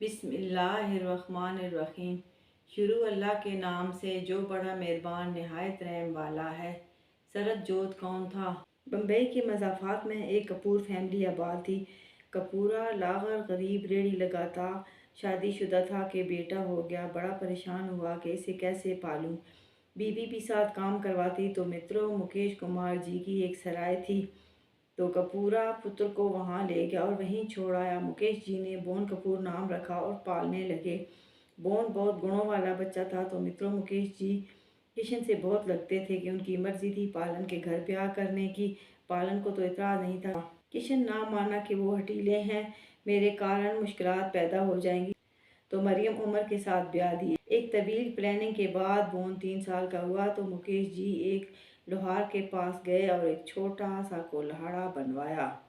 बिस्मिल्लाहिर्रहमानिर्रहीम। शुरू अल्लाह के नाम से जो बड़ा मेहरबान नहायत रहम वाला है। सरद जोत कौन था? बम्बई के मज़ाफ़ात में एक कपूर फैमिली आबाद थी। कपूरा लागर गरीब रेड़ी लगाता शादीशुदा था कि बेटा हो गया। बड़ा परेशान हुआ कि इसे कैसे पालूं। बीवी भी साथ काम करवाती। तो मित्रों, मुकेश कुमार जी की एक सराय थी। तो कपूरा पुत्र को वहाँ ले गया और वहीं छोड़ आया। मुकेश जी ने बोन कपूर नाम रखा और पालने लगे। बोन बहुत गुणों वाला बच्चा था। तो मित्रों, मुकेश जी किशन से बहुत लगते थे कि उनकी मर्जी थी पालन के घर ब्याह करने की। पालन को तो इतराज़ नहीं था। किशन ना माना कि वो हटीले हैं, मेरे कारण मुश्किलात पैदा हो जाएंगी। तो मरियम उमर के साथ ब्याह दिए। एक तवील प्लानिंग के बाद बोन 3 साल का हुआ तो मुकेश जी एक लोहार के पास गए और एक छोटा सा कुल्हाड़ा बनवाया।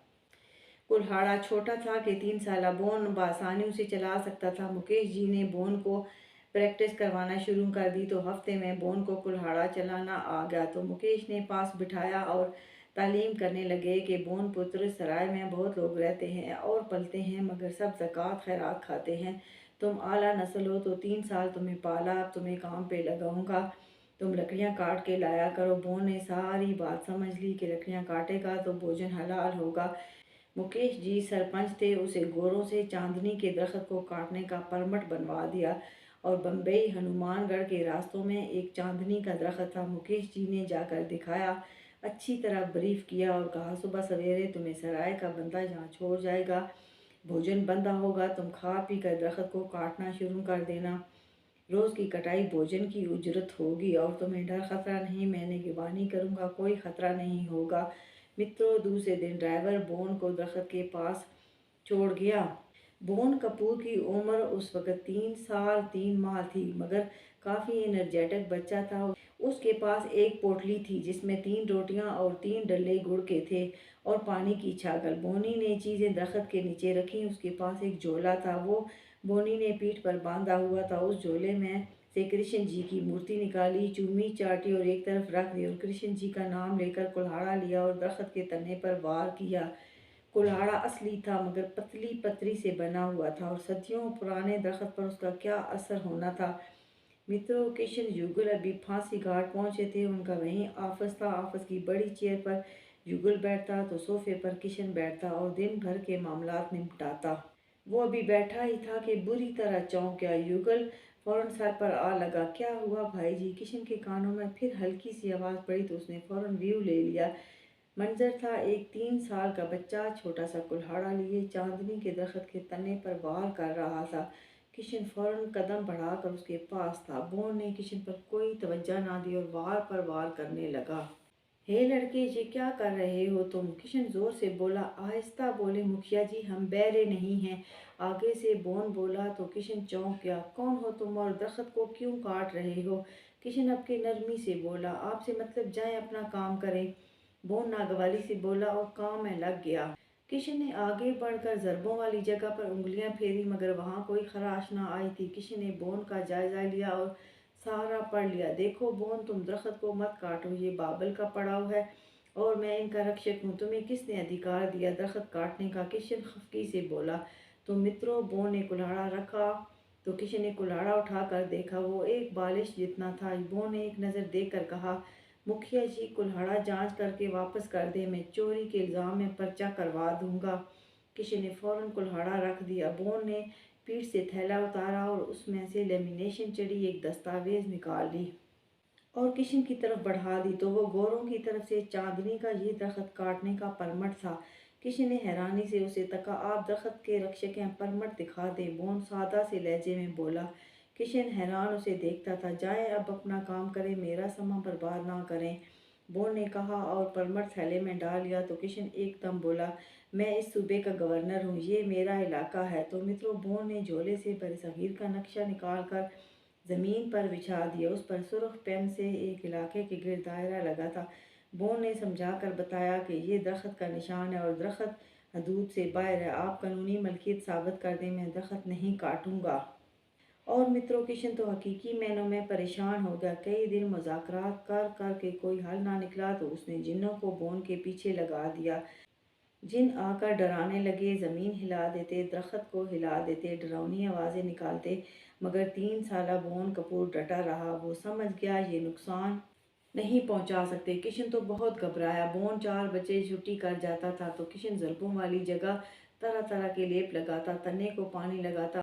कुल्हाड़ा छोटा था कि 3 साल बोन बआसानी उसे चला सकता था। मुकेश जी ने बोन को प्रैक्टिस करवाना शुरू कर दी। तो हफ्ते में बोन को कुल्हाड़ा चलाना आ गया। तो मुकेश ने पास बिठाया और तालीम करने लगे कि बोन पुत्र, सराय में बहुत लोग रहते हैं और पलते हैं, मगर सब ज़कात खैरात खाते हैं। तुम आला नस्ल हो तो 3 साल तुम्हें पाला, अब तुम्हें काम पे लगाऊंगा। तुम लकड़ियाँ काट के लाया करो। बोन ने सारी बात समझ ली कि लकड़ियाँ काटेगा तो भोजन हलाल होगा। मुकेश जी सरपंच थे। उसे गोरों से चांदनी के दरख्त को काटने का परमिट बनवा दिया और बम्बई हनुमानगढ़ के रास्तों में एक चांदनी का दरख्त था। मुकेश जी ने जाकर दिखाया, अच्छी तरह ब्रीफ किया और कहा, सुबह सवेरे तुम्हें सराय का बंदा यहाँ छोड़ जाएगा। भोजन बंदा होगा, तुम खा पी कर दरख्त को काटना शुरू कर देना। रोज़ की कटाई भोजन की उजरत होगी और तुम्हें डर खतरा नहीं, मैं निगरानी करूँगा, कोई खतरा नहीं होगा। मित्रों, दूसरे दिन ड्राइवर बोन को दरख्त के पास छोड़ गया। बोन कपूर की उम्र उस वक्त 3 साल 3 माह थी, मगर काफ़ी एनर्जेटिक बच्चा था। उसके पास एक पोटली थी जिसमें 3 रोटियां और 3 डल्ले गुड़ के थे और पानी की छागल। बोनी ने चीज़ें दरख्त के नीचे रखी। उसके पास एक झोला था, वो बोनी ने पीठ पर बांधा हुआ था। उस झोले में से कृष्ण जी की मूर्ति निकाली, चूमी चाटी और एक तरफ रख दी और कृष्ण जी का नाम लेकर कुल्हाड़ा लिया और दरख्त के तने पर वार किया। कुल्हाड़ा असली था, मगर पतली पतरी से बना हुआ था और सदियों पुराने दरख्त पर उसका क्या असर होना था। मित्रों, किशन युगल अभी फांसी घाट पहुंचे थे। उनका वहीं ऑफिस था। ऑफिस की बड़ी चेयर पर युगल बैठता तो सोफे पर किशन बैठता और दिन भर के मामलात निपटाता। वो अभी बैठा ही था कि बुरी तरह चौंक गया। युगल फौरन सर पर आ लगा। क्या हुआ भाई जी? किशन के कानों में फिर हल्की सी आवाज़ पड़ी तो उसने फौरन व्यू ले लिया। मंजर था, एक 3 साल का बच्चा छोटा सा कुल्हाड़ा लिए चांदनी के दरख्त के तने पर वार कर रहा था। किशन फौरन कदम बढ़ाकर उसके पास था। बोन ने किशन पर कोई तवज्जो ना दी और वार पर वार करने लगा। हे लड़के, ये क्या कर रहे हो तुम? किशन जोर से बोला। आहिस्ता बोले मुखिया जी, हम बहरे नहीं हैं, आगे से बोन बोला। तो किशन चौंक गया। कौन हो तुम और दरख्त को क्यों काट रहे हो? किशन अब के नरमी से बोला। आपसे मतलब, जाएं अपना काम करें। बोन नागवाली से बोला और काम में लग गया। किशन ने आगे बढ़कर ज़रबों वाली जगह पर उंगलियां फेरी, मगर वहां कोई खराश ना आई थी। किशन ने बोन का जायजा लिया और सारा पढ़ लिया। देखो बोन, तुम दरख्त को मत काटो, ये बाबल का पड़ाव है और मैं इनका रक्षक हूँ। तुम्हें किसने अधिकार दिया दरख्त काटने का? किशन खफकी से बोला। तो मित्रों, बोन ने कुल्हाड़ा रखा तो किशन ने कुल्हाड़ा उठाकर देखा। वो एक बालिश जितना था। बोन ने एक नज़र देकर कहा, मुखिया जी, कुल्हाड़ा जांच करके वापस कर दे, मैं चोरी के इल्ज़ाम में पर्चा करवा दूंगा। किशन ने फौरन कुल्हाड़ा रख दिया। बोन ने पीठ से थैला उतारा और उसमें से लेमिनेशन चढ़ी एक दस्तावेज निकाल ली और किशन की तरफ बढ़ा दी। तो वो गोरों की तरफ से चांदनी का ये दरख्त काटने का परमिट था। किशन ने हैरानी से उसे तका। आप दरख्त के रक्षक हैं, परमिट दिखा दे, बोन सादा से लहजे में बोला। किशन हैरान उसे देखता था। जाएं, अब अपना काम करें, मेरा समा बर्बाद ना करें, बोन ने कहा और परमिट थैले में डाल लिया। तो किशन एकदम बोला, मैं इस सूबे का गवर्नर हूँ, ये मेरा इलाका है। तो मित्रों, बोन ने झोले से बरसगीर का नक्शा निकाल कर ज़मीन पर बिछा दिया। उस पर सुर्ख पेन से एक इलाके के गिर्द दायरा लगा था। बोन ने समझा कर बताया कि ये दरख्त का निशान है और दरख्त हदूद से बाहर है। आप कानूनी मलकियत साबित कर दें, मैं दरख्त नहीं काटूंगा। और मित्रों, किशन तो हकीकी मैनों में परेशान हो गया। कई दिन मुज़ाकरात कर कर के कोई हल ना निकला तो उसने जिन्नों को बोन के पीछे लगा दिया। जिन आकर डराने लगे, ज़मीन हिला देते, दरख्त को हिला देते, डरावनी आवाज़ें निकालते, मगर 3 साला बोन कपूर डटा रहा। वो समझ गया ये नुकसान नहीं पहुंचा सकते। किशन तो बहुत घबराया। बोन 4 बजे छुट्टी कर जाता था तो किशन ज़रबों वाली जगह तरह तरह के लेप लगाता, तने को पानी लगाता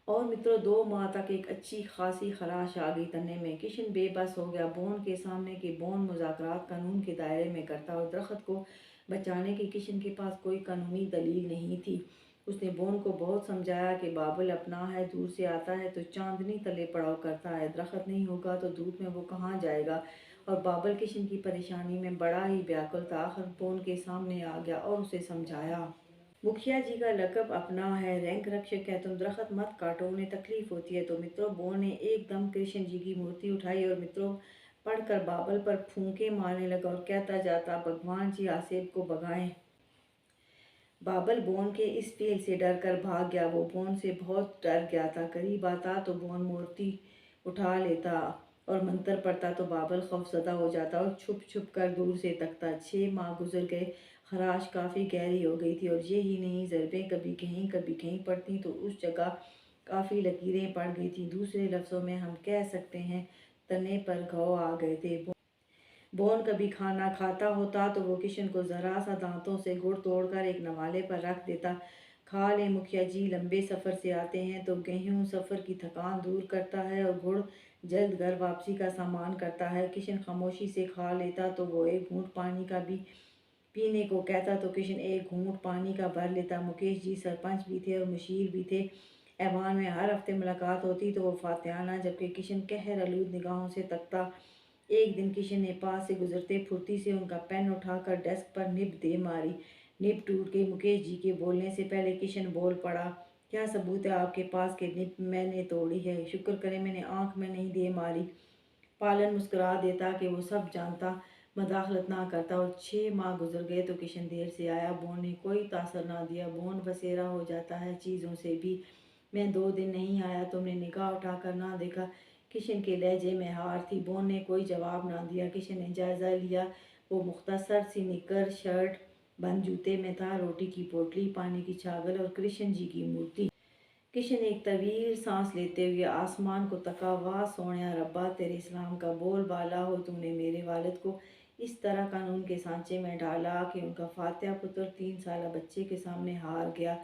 और मित्रों 2 माह तक एक अच्छी खासी खराश आ गई तने में। किशन बेबस हो गया। बोन के सामने कि बोन मुज़ाकरात कानून के दायरे में करता और दरख्त को बचाने की किशन के पास कोई कानूनी दलील नहीं थी। उसने बोन को बहुत समझाया कि बाबल अपना है, दूर से आता है तो चांदनी तले पड़ाव करता है, दरख्त नहीं होगा तो धूप में वो कहाँ जाएगा। और बाबल किशन की परेशानी में बड़ा ही व्याकुल था। आखिर बोन के सामने आ गया और उसे समझाया। मुखिया जी का लकब अपना है, रैंक रक्षक है, तुम दरख्त मत काटो, उन्हें तकलीफ होती है। तो मित्रों बोन ने एकदम कृष्ण जी की मूर्ति उठाई और मित्रों पढ़कर बाबल पर फूंके मारने लगा और कहता जाता, भगवान जी आसिफ को भगाएं। बाबल बोन के इस फेल से डर कर भाग गया। वो बोन से बहुत डर गया था। करीब आता तो बोन मूर्ति उठा लेता और मंत्र पढ़ता तो बाबल खौफजदा हो जाता और छुप छुप कर दूर से तकता। 6 माह गुजर गए। खराश काफ़ी गहरी हो गई थी और ये ही नहीं, ज़रबें कभी कहीं पड़ती तो उस जगह काफ़ी लकीरें पड़ गई थी। दूसरे लफ्ज़ों में हम कह सकते हैं तने पर घाव आ गए थे। बोन कभी खाना खाता होता तो वो किशन को ज़रा सा दांतों से गुड़ तोड़कर एक नवाले पर रख देता। खा ले मुखिया जी, लंबे सफ़र से आते हैं तो गेहूँ सफ़र की थकान दूर करता है और गुड़ जल्द घर वापसी का सामान करता है। किशन खामोशी से खा लेता तो वो एक घूंट पानी का भी पीने को कहता तो किशन एक घूंट पानी का भर लेता। मुकेश जी सरपंच भी थे और मुशीर भी थे। ऐवान में हर हफ्ते मुलाकात होती तो वो फातिहाना, जबकि किशन कहर आलूद निगाहों से तकता। एक दिन किशन ने पास से गुजरते फुर्ती से उनका पेन उठाकर डेस्क पर निब दे मारी। निब टूट गई। मुकेश जी के बोलने से पहले किशन बोल पड़ा, क्या सबूत है आपके पास कि निब मैंने तोड़ी है? शुक्र करें मैंने आंख में नहीं दे मारी। पालन मुस्कुरा देता कि वो सब जानता, मदाखलत ना करता। और 6 माह गुजर गए तो किशन देर से आया। बोन ने कोई तासर ना दिया। बोन बसेरा हो जाता है चीज़ों से भी। मैं 2 दिन नहीं आया, तुमने निगाह उठाकर ना देखा। किशन के लहजे में हार थी। बोन ने कोई जवाब ना दिया। किशन ने जायज़ा लिया। वो मुख्तसर सी निकर शर्ट बंद जूते में था, रोटी की पोटली, पानी की छागल और कृष्ण जी की मूर्ति। किशन एक तवील सांस लेते हुए आसमान को तका। वाह सोनिया रब्बा, तेरे इस्लाम का बोल बाला हो, तुमने मेरे वालिद को इस तरह कानून के सांचे में डाला कि उनका फातिहा पुत्र 3 साला बच्चे के सामने हार गया।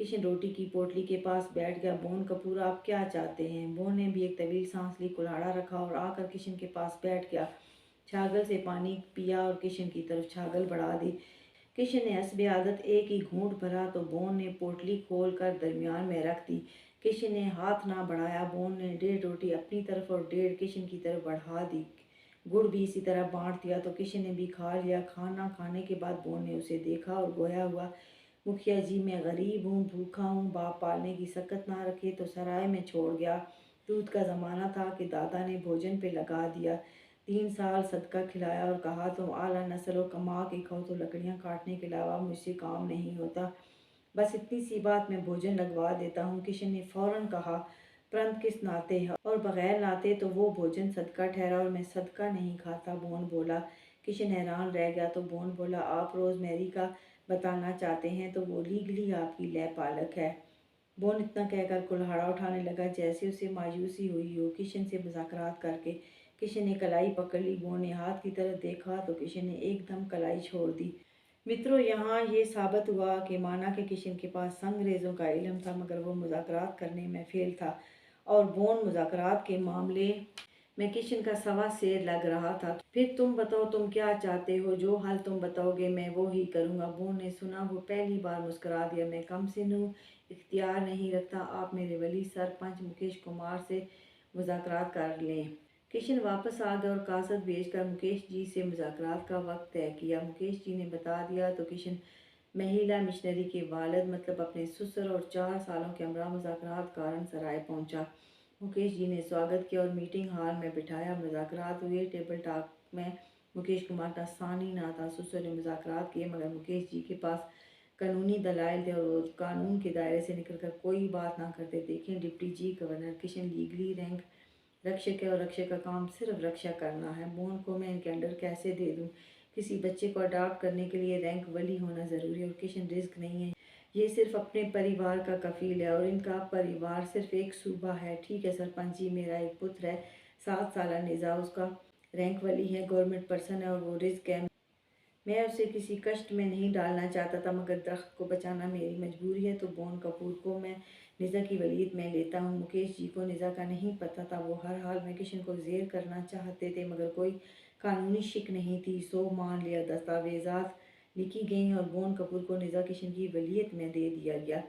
किशन रोटी की पोटली के पास बैठ गया। बोन कपूर आप क्या चाहते हैं? बोन ने भी एक तवील सांस ली, कुल्हाड़ा रखा और आकर किशन के पास बैठ गया। छागल से पानी पिया और किशन की तरफ छागल बढ़ा दी। किशन ने हस्बे आदत एक ही घूंट भरा तो बोन ने पोटली खोल कर दरमियान में रख दी। किशन ने हाथ ना बढ़ाया। बोन ने 1.5 रोटी अपनी तरफ और 1.5 किशन की तरफ बढ़ा दी। गुड़ भी इसी तरह बांट दिया तो किशन ने भी खा लिया। खाना खाने के बाद बोन ने उसे देखा और गोया हुआ, मुखिया जी मैं गरीब हूँ, भूखा हूँ, बाप पालने की सकत ना रखे तो सराय में छोड़ गया। दूध का ज़माना था कि दादा ने भोजन पे लगा दिया। 3 साल सदका खिलाया और कहा तुम आला नस्ल हो, कमा के खाओ, तो लकड़ियाँ काटने के अलावा मुझसे काम नहीं होता। बस इतनी सी बात मैं भोजन लगवा देता हूँ। किशन ने फौरन कहा, परंतु किस नाते है? और बगैर नाते तो वो भोजन सदका ठहरा और मैं सदका नहीं खाता। बोन बोला। किशन हैरान रह गया तो बोन बोला, आप रोज़ मैरी का बताना चाहते हैं तो वो लीगली आपकी लय पालक है। बोन इतना कहकर कुल्हाड़ा उठाने लगा जैसे उसे मायूसी हुई हो किशन से मुज़ाकरात करके। किशन ने कलाई पकड़ ली। बोन ने हाथ की तरफ देखा तो किशन ने एकदम कलाई छोड़ दी। मित्रों यहाँ ये साबित हुआ कि माना कि किशन के पास संगरेज़ों का इल्म था मगर वो मुज़ाकरात करने में फेल था और बोन मुज़ाकरात के मामले में किशन का सवा शेर लग रहा था। फिर तुम बताओ तुम क्या चाहते हो? जो हाल तुम बताओगे मैं वो ही करूँगा। बोन ने सुना वो पहली बार मुस्कुरा दिया। मैं कम सिन हूँ, इख्तियार नहीं रखता। आप मेरे वली सरपंच मुकेश कुमार से मुज़ाकरात कर लें। किशन वापस आ गया और कासद भेजकर मुकेश जी से मुज़ाकरात का वक्त तय किया। मुकेश जी ने बता दिया तो किशन महिला मिशनरी के वालिद मतलब अपने ससुर और 4 सालों के हमरा मुज़ाकरात कारण सराय पहुंचा। मुकेश जी ने स्वागत किया और मीटिंग हॉल में बिठाया। मुज़ाकरात हुए। टेबल टॉक में मुकेश कुमार का सानी ना था। ससुर ने मुज़ाकरात किए मगर मुकेश जी के पास कानूनी दलाइल थे और वो कानून के दायरे से निकलकर कोई बात ना करते। देखें डिप्टी जी गवर्नर, किशन लीगली रैंक रक्षक है और रक्षक का काम सिर्फ रक्षा करना है। बोन को मैं इनके अंडर कैसे दे दूँ? किसी बच्चे को अडॉप्ट करने के लिए रैंक वली होना ज़रूरी है और किशन रिस्क नहीं है। ये सिर्फ अपने परिवार का कफ़ील है और इनका परिवार सिर्फ एक सूबा है। ठीक है सरपंच जी, मेरा एक पुत्र है 7 साल निज़ा, उसका रैंक वली है, गवर्नमेंट पर्सन है और वो रिस्क है। मैं उसे किसी कष्ट में नहीं डालना चाहता था, मगर दरख्त को बचाना मेरी मजबूरी है। तो बोन कपूर को मैं निज़ा की वलीयत में लेता हूँ। मुकेश जी को निज़ा का नहीं पता था, वो हर हाल में किशन को ज़ेर करना चाहते थे, मगर कोई कानूनी शिक नहीं थी। सो मान लिया, दस्तावेज़ात लिखी गई और बोन कपूर को निज़ा किशन की वलीयत में दे दिया गया।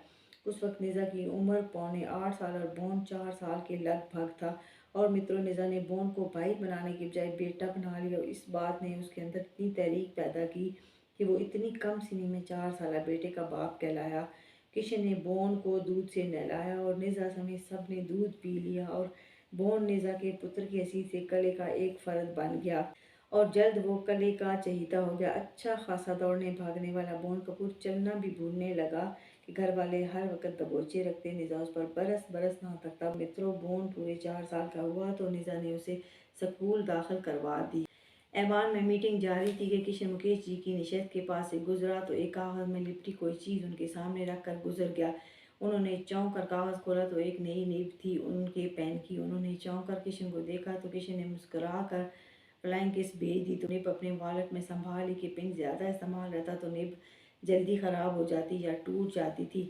उस वक्त निज़ा की उम्र पौने 8 साल और बोन 4 साल के लगभग था। और मित्रों, निज़ा ने बोन को भाई बनाने के बजाय बेटा बना लिया। इस बात ने उसके अंदर इतनी तहरीक पैदा की कि वो इतनी कम सीनी में 4 साल बेटे का बाप कहलाया। किशन ने बोन को दूध से नहलाया और निज़ा समेत सब ने दूध पी लिया और बोन निज़ा के पुत्र की हंसी से कले का एक फ़र्द बन गया और जल्द वो कले का चहीता हो गया। अच्छा खासा दौड़ने भागने वाला बोन कपूर चलना भी भूलने लगा कि घर वाले हर वक्त दबोचे रखते। निज़ा उस पर बरस बरस ना थकता। मित्रों, बोन पूरे 4 साल का हुआ तो निज़ा ने उसे स्कूल दाखिल करवा दी। ऐवान में मीटिंग जारी थी कि किशन मुकेश जी की निशस्त के पास से गुजरा तो एक कागज़ में लिपटी कोई चीज़ उनके सामने रख कर गुजर गया। उन्होंने चौंक कर कागज़ खोला तो एक नई नीब थी उनके पेन की। उन्होंने चौंक कर किशन को देखा तो किशन ने मुस्कुरा कर फ्लाइंग किस भेज दी। तो निब अपने वॉलेट में संभाल ली कि पिन ज़्यादा इस्तेमाल रहता तो निब जल्दी ख़राब हो जाती या टूट जाती थी।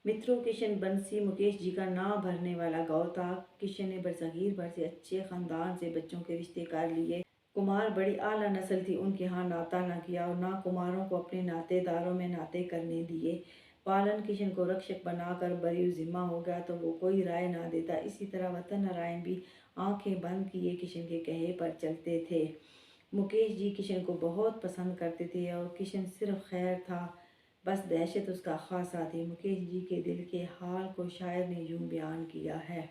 मित्रों, किशन बंसी मुकेश जी का ना भरने वाला गाँव था। किशन ने बरसगीर भर से अच्छे ख़ानदान से बच्चों के रिश्ते कर लिए। कुमार बड़ी आला नस्ल थी, उनके यहाँ नाता न किया और ना कुमारों को अपने नातेदारों में नाते करने दिए। पालन किशन को रक्षक बनाकर बरी ज़िम्मा हो गया तो वो कोई राय ना देता। इसी तरह वतन नारायण भी आंखें बंद किए किशन के कहे पर चलते थे। मुकेश जी किशन को बहुत पसंद करते थे और किशन सिर्फ खैर था, बस दहशत उसका खासा थी। मुकेश जी के दिल के हाल को शायर ने यूं बयान किया है।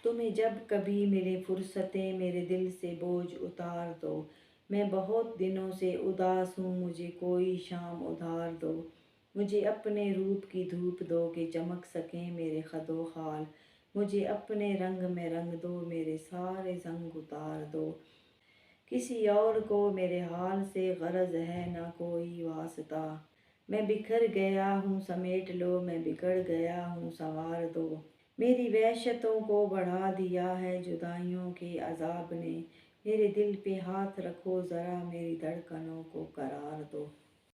तुम्हें जब कभी मिले फुर्सतें मेरे दिल से बोझ उतार दो। मैं बहुत दिनों से उदास हूँ, मुझे कोई शाम उधार दो। मुझे अपने रूप की धूप दो कि चमक सकें मेरे खदो खाल। मुझे अपने रंग में रंग दो, मेरे सारे जंग उतार दो। किसी और को मेरे हाल से गरज है ना कोई वास्ता। मैं बिखर गया हूँ समेट लो, मैं बिगड़ गया हूँ संवार दो। मेरी वहशतों को बढ़ा दिया है जुदाइयों के अजाब ने। मेरे दिल पे हाथ रखो ज़रा, मेरी धड़कनों को करार दो।